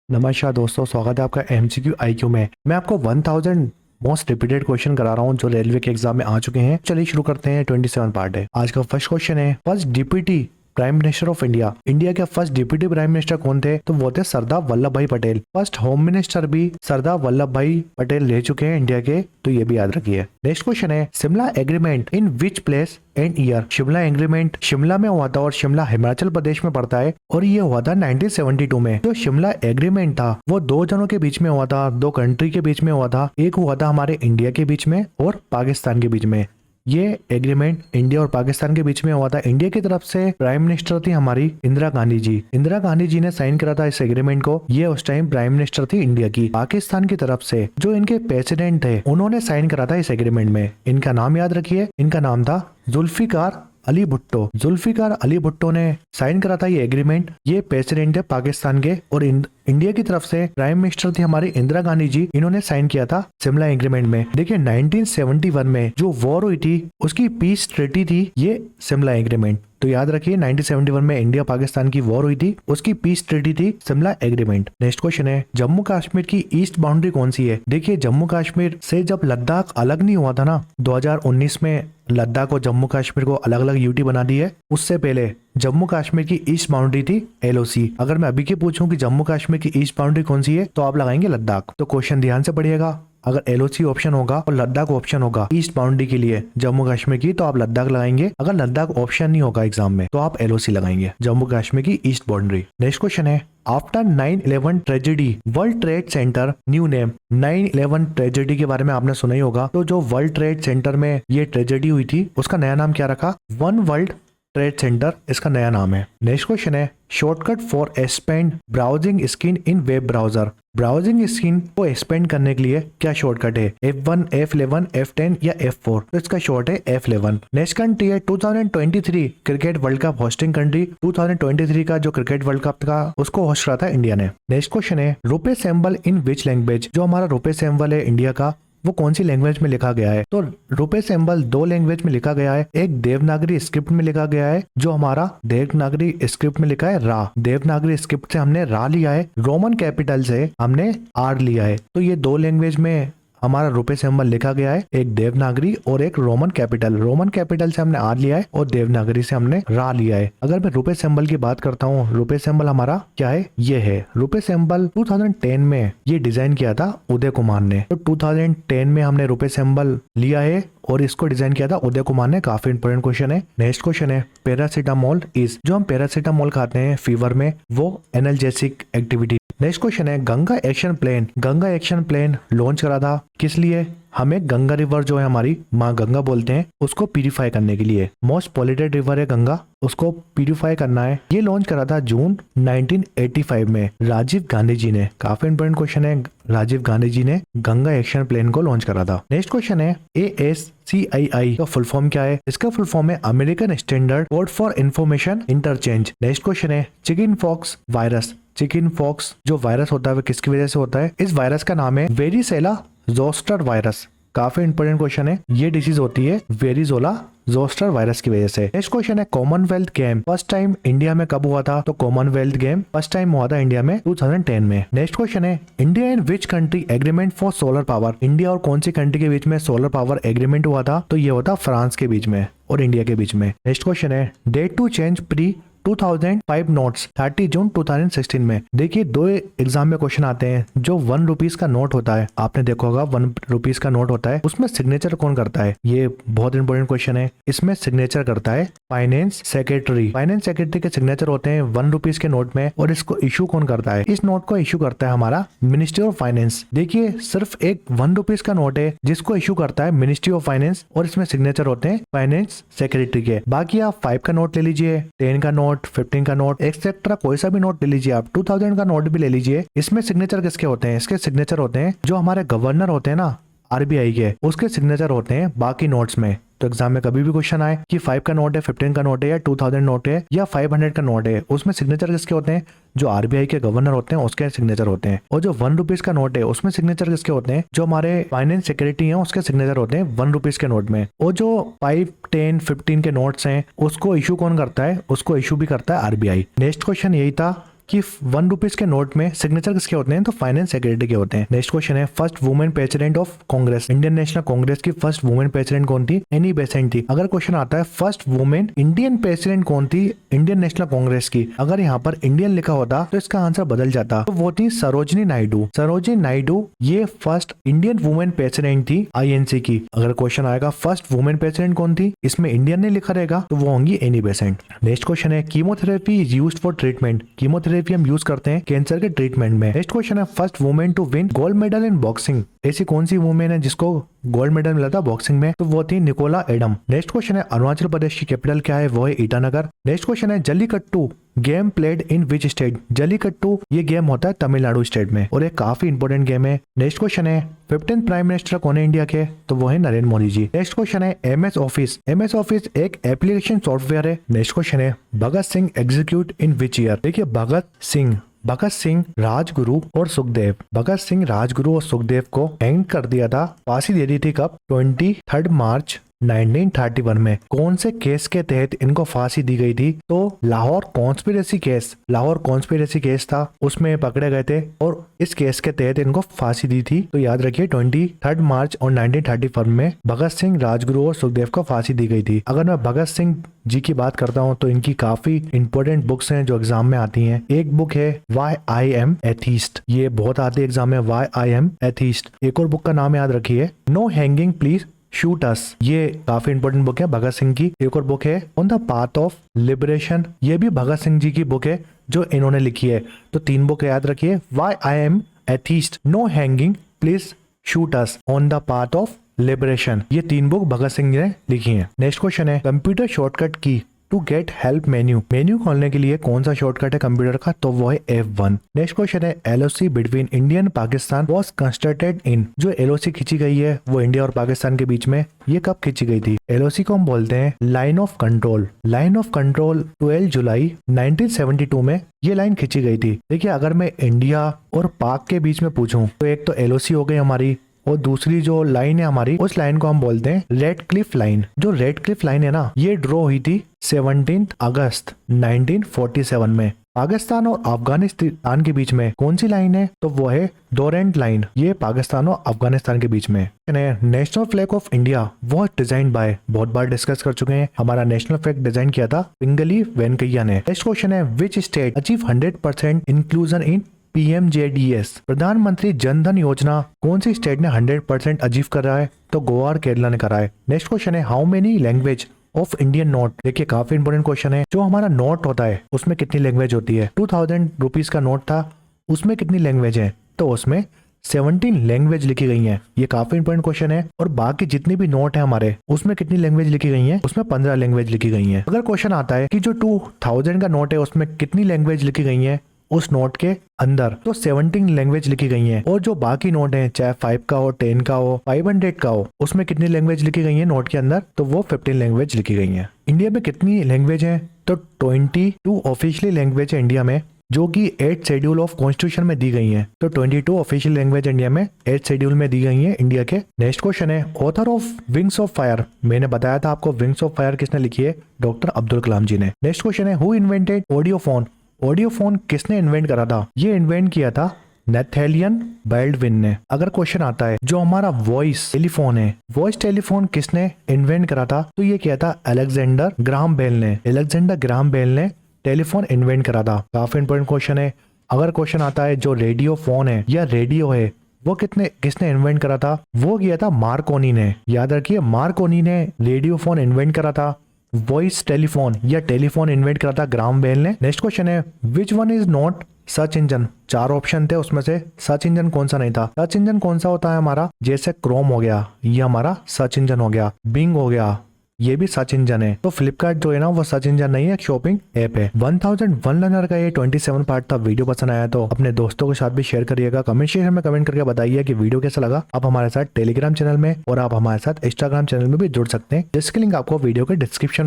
नमस्कार दोस्तों, स्वागत है आपका एमसीक्यू आईक्यू में। मैं आपको 1000 मोस्ट रिपीटेड क्वेश्चन करा रहा हूँ जो रेलवे के एग्जाम में आ चुके हैं। चलिए शुरू करते हैं। 27 पार्ट है। आज का फर्स्ट क्वेश्चन है, first deputy prime minister of India. India के फर्स्ट डिप्टी प्राइम मिनिस्टर कौन थे? तो वो थे सरदार वल्लभ भाई पटेल। फर्स्ट होम मिनिस्टर भी सरदार वल्लभ भाई पटेल रह चुके हैं इंडिया के, तो ये भी याद रखिए। नेक्स्ट क्वेश्चन है, Shimla agreement in which place and year. Shimla agreement Shimla में हुआ था और शिमला हिमाचल प्रदेश में पड़ता है और ये हुआ था 1972 में। जो शिमला एग्रीमेंट था वो दो जनों के बीच में हुआ था, दो कंट्री के बीच में हुआ था। एक हुआ था हमारे इंडिया के बीच में और पाकिस्तान के बीच में। ये एग्रीमेंट इंडिया और पाकिस्तान के बीच में हुआ था। इंडिया की तरफ से प्राइम मिनिस्टर थी हमारी इंदिरा गांधी जी। इंदिरा गांधी जी ने साइन करा था इस एग्रीमेंट को। ये उस टाइम प्राइम मिनिस्टर थी इंडिया की। पाकिस्तान की तरफ से जो इनके प्रेसिडेंट थे उन्होंने साइन करा था इस एग्रीमेंट में। इनका नाम याद रखिए, इनका नाम था जुल्फिकार अली भुट्टो। जुल्फिकार अली भुट्टो ने साइन करा था ये एग्रीमेंट। ये प्रेसिडेंट है पाकिस्तान के और इंडिया की तरफ से प्राइम मिनिस्टर थी हमारी इंदिरा गांधी जी। इन्होंने साइन किया था शिमला एग्रीमेंट में। देखिए 1971 में जो वॉर हुई थी उसकी पीस ट्रीटी थी ये शिमला एग्रीमेंट। तो याद रखिए 1971 में इंडिया पाकिस्तान की वॉर हुई थी, उसकी पीस ट्रीटी थी शिमला एग्रीमेंट। नेक्स्ट क्वेश्चन है, जम्मू कश्मीर की ईस्ट बाउंड्री कौन सी है? देखिए जम्मू कश्मीर से जब लद्दाख अलग नहीं हुआ था ना 2019 में, लद्दाख और जम्मू कश्मीर को अलग अलग यूटी बना दी है। उससे पहले जम्मू कश्मीर की ईस्ट बाउंड्री थी एलओसी। अगर मैं अभी के पूछूं कि जम्मू कश्मीर की ईस्ट बाउंड्री कौन सी है तो आप लगाएंगे लद्दाख। तो क्वेश्चन ध्यान से पढ़िएगा। अगर एलओसी ऑप्शन होगा और लद्दाख ऑप्शन होगा ईस्ट बाउंड्री के लिए जम्मू कश्मीर की, तो आप लद्दाख लगाएंगे। अगर लद्दाख ऑप्शन नहीं होगा एग्जाम में तो आप एलओसी लगाएंगे, जम्मू कश्मीर की ईस्ट बाउंड्री। नेक्स्ट क्वेश्चन है, after 9/11 tragedy world trade centre new name. 9/11 tragedy के बारे में आपने सुना ही होगा। तो जो वर्ल्ड ट्रेड सेंटर में ये ट्रेजेडी हुई थी उसका नया नाम क्या रखा? वन वर्ल्ड ट्रेड सेंटर इसका नया नाम है। नेक्स्ट क्वेश्चन है, shortcut for expand browsing screen in web browser. Browsing screen को एक्सपेंड करने के लिए क्या शॉर्टकट है? F1, F11, F10 या F4? तो इसका शॉर्ट है F11। नेक्स्ट कंट्री है 2023 cricket world cup hosting country. 2023 का जो क्रिकेट वर्ल्ड कप था उसको होस्ट करा था इंडिया ने। नेक्स्ट क्वेश्चन है, रुपए सिंबल इन विच लैंग्वेज। जो हमारा रुपए सिंबल है इंडिया का वो कौन सी लैंग्वेज में लिखा गया है? तो रुपए सिंबल दो लैंग्वेज में लिखा गया है। एक देवनागरी स्क्रिप्ट में लिखा गया है, जो हमारा देवनागरी स्क्रिप्ट में लिखा है रा। देवनागरी स्क्रिप्ट से हमने रा लिया है, रोमन कैपिटल से हमने आर लिया है। तो ये दो लैंग्वेज में हमारा रुपए सिंबल लिखा गया है, एक देवनागरी और एक रोमन कैपिटल। रोमन कैपिटल से हमने आर लिया है और देवनागरी से हमने रा लिया है। अगर मैं रुपए सिंबल की बात करता हूँ, रुपए सिंबल हमारा क्या है? ये है। रुपए सिंबल 2010 में ये डिजाइन किया था उदय कुमार ने। तो 2010 में हमने रुपए सिंबल लिया है और इसको डिजाइन किया था उदय कुमार ने। काफी इंपोर्टेंट क्वेश्चन है। नेक्स्ट क्वेश्चन है, पैरासीटामोल इज। जो हम पैरासीटामोल खाते हैं फीवर में वो एनाल्जेसिक एक्टिविटी। नेक्स्ट क्वेश्चन है, Ganga action plan. Ganga action plan launch करा था किस लिए? हमें गंगा रिवर जो है हमारी माँ गंगा बोलते हैं उसको प्यूरिफाई करने के लिए। मोस्ट पॉल्यूटेड रिवर है गंगा, उसको प्यूरिफाई करना है। ये लॉन्च करा था जून 1985 में राजीव गांधी जी ने। काफी इंपोर्टेंट क्वेश्चन है, राजीव गांधी जी ने गंगा एक्शन प्लान को लॉन्च करा था। नेक्स्ट क्वेश्चन है, ASCII का फुल फॉर्म क्या है? इसका फुल फॉर्म है American standard code for information interchange. Next question है, chickenpox virus. Chickenpox जो वायरस होता है वो किसकी वजह से होता है? इस वायरस का नाम है वेरिसेला जोस्टर वायरस। काफी इंपोर्टेंट क्वेश्चन है। ये डिसीज होती है वेरिजोला जोस्टर वायरस की वजह से। नेक्स्ट क्वेश्चन है, Commonwealth game first time India में कब हुआ था? तो कॉमनवेल्थ गेम फर्स्ट टाइम हुआ था इंडिया में 2010 में। नेक्स्ट क्वेश्चन है, India and which country agreement for solar power. India और कौन सी कंट्री के बीच में सोलर पावर एग्रीमेंट हुआ था? तो ये हुआ था फ्रांस के बीच में और इंडिया के बीच में। नेक्स्ट क्वेश्चन है, date to change pre 2005 notes 30 June 2016 में। देखिए दो एग्जाम में क्वेश्चन आते हैं। जो 1 रुपीज का नोट होता है, आपने देखा होगा 1 रुपीज का नोट होता है, उसमें सिग्नेचर कौन करता है? ये बहुत इंपॉर्टेंट क्वेश्चन है। इसमें सिग्नेचर करता है फाइनेंस सेक्रेटरी। फाइनेंस सेक्रेटरी के सिग्नेचर होते हैं 1 रुपीज के नोट में। और इसको इशू कौन करता है? इस नोट को इशू करता है हमारा मिनिस्ट्री ऑफ फाइनेंस। देखिए सिर्फ एक 1 रुपीज का नोट है जिसको इशू करता है मिनिस्ट्री ऑफ फाइनेंस और इसमें सिग्नेचर होते हैं फाइनेंस सेक्रेटरी के। बाकी आप 5 का नोट ले लीजिए, 10 का नोट, 15 का नोट, एक्सेट्रा कोई सा भी नोट ले लीजिए आप, 2000 का नोट भी ले लीजिए। इसमें सिग्नेचर किसके होते हैं? इसके सिग्नेचर होते हैं जो हमारे गवर्नर होते हैं ना आरबीआई के, उसके सिग्नेचर होते हैं बाकी नोट्स में। तो एग्जाम में कभी भी क्वेश्चन आए कि 5 का नोट है, 15 का नोट है या 2000 नोट है या 500 का नोट है, उसमें सिग्नेचर किसके होते हैं? जो आरबीआई के गवर्नर होते हैं उसके सिग्नेचर होते हैं। और जो 1 रुपीज का नोट है उसमें सिग्नेचर किसके होते हैं? जो हमारे फाइनेंस सेक्रेटरी हैं उसके सिग्नेचर होते हैं 1 रुपीज के नोट में। और जो 5, 10, 15 के नोट्स हैं उसको इशू कौन करता है? उसको इशू भी करता है आरबीआई। नेक्स्ट क्वेश्चन यही था कि 1 रुपीज के नोट में सिग्नेचर किसके होते हैं, तो फाइनेंस सेक्रेटरी के होते हैं। नेक्स्ट क्वेश्चन है first women president of Congress, Indian national Congress की फर्स्ट वुमेन प्रेसिडेंट कौन थी, एनी बेसेंट थी। अगर क्वेश्चन आता है फर्स्ट वुमेन इंडियन प्रेसिडेंट कौन थी इंडियन नेशनल कांग्रेस की, अगर यहाँ पर इंडियन लिखा होता तो इसका आंसर बदल जाता, तो वो थी सरोजिनी नायडू। सरोजिनी नायडू ये फर्स्ट इंडियन वुमेन प्रेसिडेंट थी आईएनसी की। अगर क्वेश्चन आएगा फर्स्ट वुमेन प्रेसिडेंट कौन थी, इसमें इंडियन नहीं लिखा रहेगा तो वो होंगी एनी बेसेंट। नेक्स्ट क्वेश्चन है chemotherapy is used for treatment, chemotherapy हम यूज करते हैं कैंसर के ट्रीटमेंट में। नेक्स्ट क्वेश्चन है first women to win gold medal in boxing, ऐसी कौन सी वुमेन है जिसको गोल्ड मेडल मिला था बॉक्सिंग में, तो वो थी निकोला एडम। नेक्स्ट क्वेश्चन है अरुणाचल प्रदेश की कैपिटल क्या है, वो है ईटानगर। नेक्स्ट क्वेश्चन है jallikattu game played in which state, jallikattu ये गेम होता है तमिलनाडु स्टेट में और ये काफी इंपॉर्टेंट गेम है। नेक्स्ट क्वेश्चन है 15th प्राइम मिनिस्टर कौन है इंडिया के, तो वो है नरेंद्र मोदी जी। नेक्स्ट क्वेश्चन है एमएस ऑफिस, एमएस ऑफिस एक एप्लीकेशन सॉफ्टवेयर है। नेक्स्ट क्वेश्चन है Bhagat Singh execute in which year, देखिए भगत सिंह राजगुरु और सुखदेव, भगत सिंह राजगुरु और सुखदेव को हैंग कर दिया था, फांसी दे दी थी कब, 23 मार्च 1931 में। कौन से केस के तहत इनको फांसी दी गई थी, तो लाहौर कॉन्स्पिरेसी केस था, उसमें पकड़े गए थे और इस केस के तहत इनको फांसी दी थी। तो याद रखिए 23 मार्च और 1931 में भगत सिंह राजगुरु और सुखदेव को फांसी दी गई थी। अगर मैं भगत सिंह जी की बात करता हूँ तो इनकी काफी इंपॉर्टेंट बुक्स हैं जो एग्जाम में आती हैं। एक बुक है वाई आई एम एथीस्ट, ये बहुत आती है एग्जाम में, वाई आई एम एथीस्ट। एक और बुक का नाम याद रखिए नो हैंगिंग प्लीज शूट अस, ये काफी इंपॉर्टेंट बुक है भगत सिंह की। एक और बुक है on the path of liberation, ये भी भगत सिंह जी की बुक है जो इन्होंने लिखी है। तो 3 बुक याद रखिए, why I am atheist, no hanging please shoot us, on the path of liberation, ये 3 बुक भगत सिंह ने लिखी है। नेक्स्ट क्वेश्चन है computer shortcut key to get help menu खोलने के लिए कौन सा शॉर्टकट है कंप्यूटर का, तो वो है F1। नेक्स्ट क्वेश्चन है LOC between India and Pakistan was constructed in, जो एलओसी खींची गई है वो इंडिया और पाकिस्तान के बीच में, ये कब खींची गई थी, एलओसी को हम बोलते हैं line of control. Line of control 12 जुलाई 1972 में ये लाइन खींची गई थी। देखिए अगर मैं इंडिया और पाक के बीच में पूछूं तो एक तो एलओसी हो गई हमारी और दूसरी जो लाइन है हमारी, उस लाइन को हम बोलते हैं रेड क्लिफ लाइन। जो रेड क्लिफ लाइन है ना, ये ड्रॉ हुई थी 17 अगस्त 1947 में। पाकिस्तान और अफगानिस्तान के बीच में कौन सी लाइन है, तो वो है डोरेंट लाइन, ये पाकिस्तान और अफगानिस्तान के बीच में। National flag of India was design by, बहुत बार डिस्कस कर चुके हैं, हमारा नेशनल फ्लैग डिजाइन किया था पिंगली वेंकैया ने। नेक्स्ट क्वेश्चन है which state achieve 100% inclusion in PMJDS, प्रधानमंत्री जनधन योजना कौन सी स्टेट ने 100% अचीव कर रहा है, तो गोवा और केरला ने करा है। नेक्स्ट क्वेश्चन है how many language of Indian note, देखिए काफी इंपोर्टेंट क्वेश्चन है, जो हमारा नोट होता है उसमें कितनी लैंग्वेज होती है। 2000 रुपीज का नोट था, उसमें कितनी लैंग्वेज है, तो उसमें 17 लैंग्वेज लिखी गई हैं। ये काफी इंपोर्टेंट क्वेश्चन है। और बाकी जितनी भी नोट है हमारे, उसमें कितनी लैंग्वेज लिखी गई हैं, उसमें 15 लैंग्वेज लिखी गई हैं। अगर क्वेश्चन आता है कि जो 2000 का नोट है उसमें कितनी लैंग्वेज लिखी गई है उस नोट के अंदर, तो 17 लैंग्वेज लिखी गई हैं। और जो बाकी नोट हैं, चाहे 5 का हो, 10 का हो, 500 का हो, उसमें कितनी लैंग्वेज लिखी गई है नोट के अंदर, तो वो 15 लैंग्वेज लिखी गई हैं। इंडिया में कितनी लैंग्वेज है, तो 22 ऑफिशियली लैंग्वेज है इंडिया में, जो कि 8 शेड्यूल ऑफ कॉन्स्टिट्यूशन में दी गई हैं। तो 22 ऑफिशियल लैंग्वेज इंडिया में 8 शेड्यूल में दी गई हैं इंडिया के। नेक्स्ट क्वेश्चन है author of wings of fire, मैंने बताया था आपको विंग्स ऑफ फायर किसने लिखी है, डॉक्टर अब्दुल कलाम जी ने। नेक्स्ट क्वेश्चन है हु इन्वेंटेड ऑडियोफोन, ऑडियोफोन किसने इन्वेंट करा था, ये इन्वेंट किया था नेथेलियन बाल्डविन ने। अगर क्वेश्चन आता है जो हमारा वॉइस टेलीफोन है, वॉइस टेलीफोन किसने इन्वेंट करा था, तो ये किया था अलेक्जेंडर ग्राहम बेल ने। अलेक्जेंडर ग्राहम बेल ने टेलीफोन इन्वेंट करा था, काफी इंपोर्टेंट क्वेश्चन है। अगर क्वेश्चन आता है जो रेडियो फोन है या रेडियो है, वो किसने इन्वेंट करा था, वो किया था मार्कोनी ने। याद रखिए मार्कोनी ने रेडियो फोन इन्वेंट करा था। वॉइस टेलीफोन या टेलीफोन इन्वेंट करा था ग्राहम बेल ने। नेक्स्ट क्वेश्चन है which one is not search engine, 4 option थे उसमें से सर्च इंजन कौन सा नहीं था। सर्च इंजन कौन सा होता है हमारा, जैसे क्रोम हो गया, ये हमारा सर्च इंजन हो गया, बिंग हो गया, ये भी सर्च इंजन है। तो फ्लिपकार्ट जो है ना वो सर्च इंजन नहीं है, शॉपिंग ऐप है। 1001 लर्नर का ये 27 पार्ट था। वीडियो पसंद आया तो अपने दोस्तों के साथ भी शेयर करिएगा। कमेंट सेक्शन में कमेंट करके बताइए कि वीडियो कैसा लगा। आप हमारे साथ टेलीग्राम चैनल में और आप हमारे साथ इंस्टाग्राम चैनल में भी जुड़ सकते हैं, जिसकी लिंक आपको वीडियो के डिस्क्रिप्शन